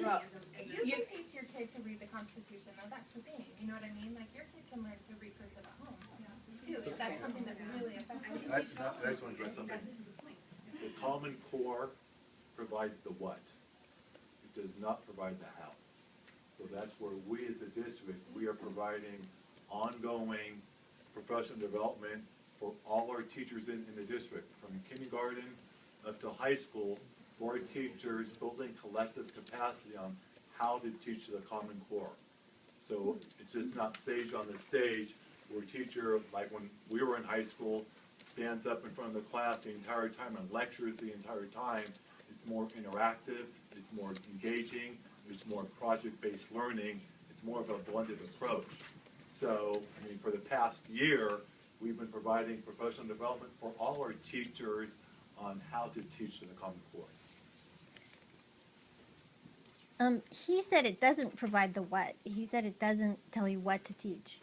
Well, You can teach your kid to read the Constitution, though. That's the thing. You know what I mean? Like, your kid can learn to read cursive at home, too. If that's something that really affects them. I just want to address something. The Common Core provides the what. It does not provide the how. So that's where we as a district, we are providing ongoing professional development for all our teachers in the district, from kindergarten up to high school, for our teachers building collective capacity on how to teach the Common Core. So it's just not sage on the stage where a teacher, like when we were in high school, stands up in front of the class the entire time and lectures the entire time. It's more interactive, it's more engaging, it's more project-based learning, it's more of a blended approach. So, I mean, for the past year, we've been providing professional development for all our teachers on how to teach the Common Core. He said it doesn't provide the what. He said it doesn't tell you what to teach.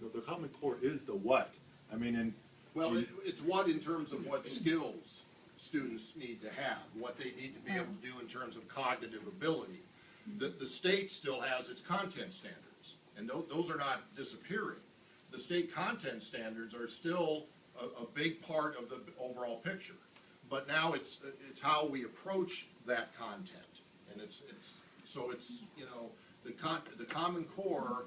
The Common Core is the what. I mean, and Well, it's what in terms of what skills students need to have, what they need to be able to do in terms of cognitive ability. The state still has its content standards, and those are not disappearing. The state content standards are still a big part of the overall picture, but now it's how we approach that content, and it's you know, the Common Core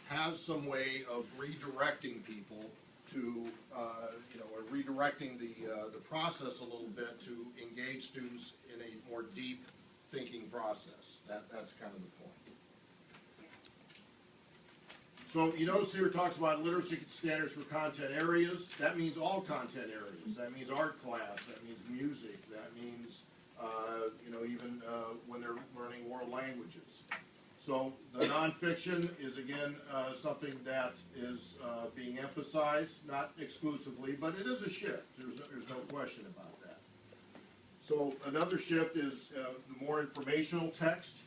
has some way of redirecting people to you know, or redirecting the process a little bit to engage students in a more deep thinking process. That's kind of the point. So you notice here it talks about literacy standards for content areas. That means all content areas. That means art class. That means music. That means you know, even when they're learning world languages. So the nonfiction is again something that is being emphasized, not exclusively, but it is a shift. There's no question about that. So another shift is the more informational text.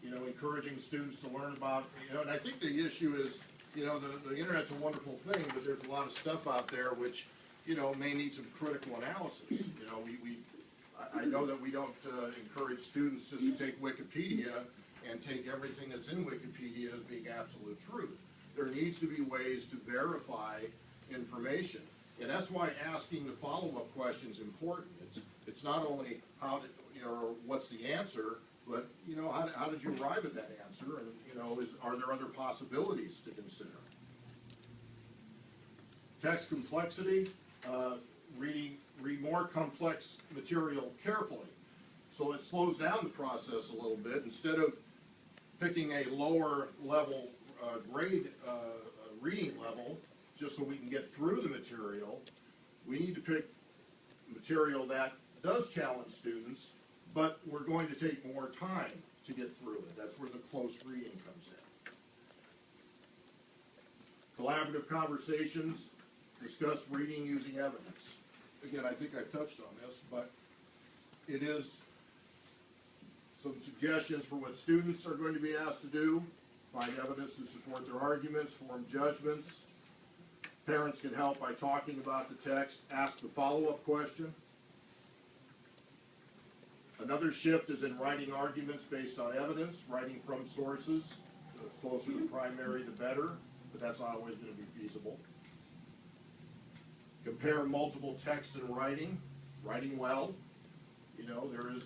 You know, encouraging students to learn about, you know, and I think the issue is, you know, the internet's a wonderful thing, but there's a lot of stuff out there which, you know, may need some critical analysis. You know, I know that we don't encourage students just to take Wikipedia and take everything that's in Wikipedia as being absolute truth. There needs to be ways to verify information. And that's why asking the follow-up question is important. It's not only how did, you know, what's the answer, but, you know, how did you arrive at that answer? And, you know, are there other possibilities to consider? Text complexity, read more complex material carefully. So it slows down the process a little bit. Instead of picking a lower level grade reading level, just so we can get through the material, we need to pick material that does challenge students, but we're going to take more time to get through it. That's where the close reading comes in. Collaborative conversations, discuss reading using evidence. Again, I think I touched on this, but it is some suggestions for what students are going to be asked to do: find evidence to support their arguments, form judgments. Parents can help by talking about the text, ask the follow-up question. Another shift is in writing arguments based on evidence, writing from sources. The closer to primary, the better, but that's not always going to be feasible. Compare multiple texts in writing well. You know, there is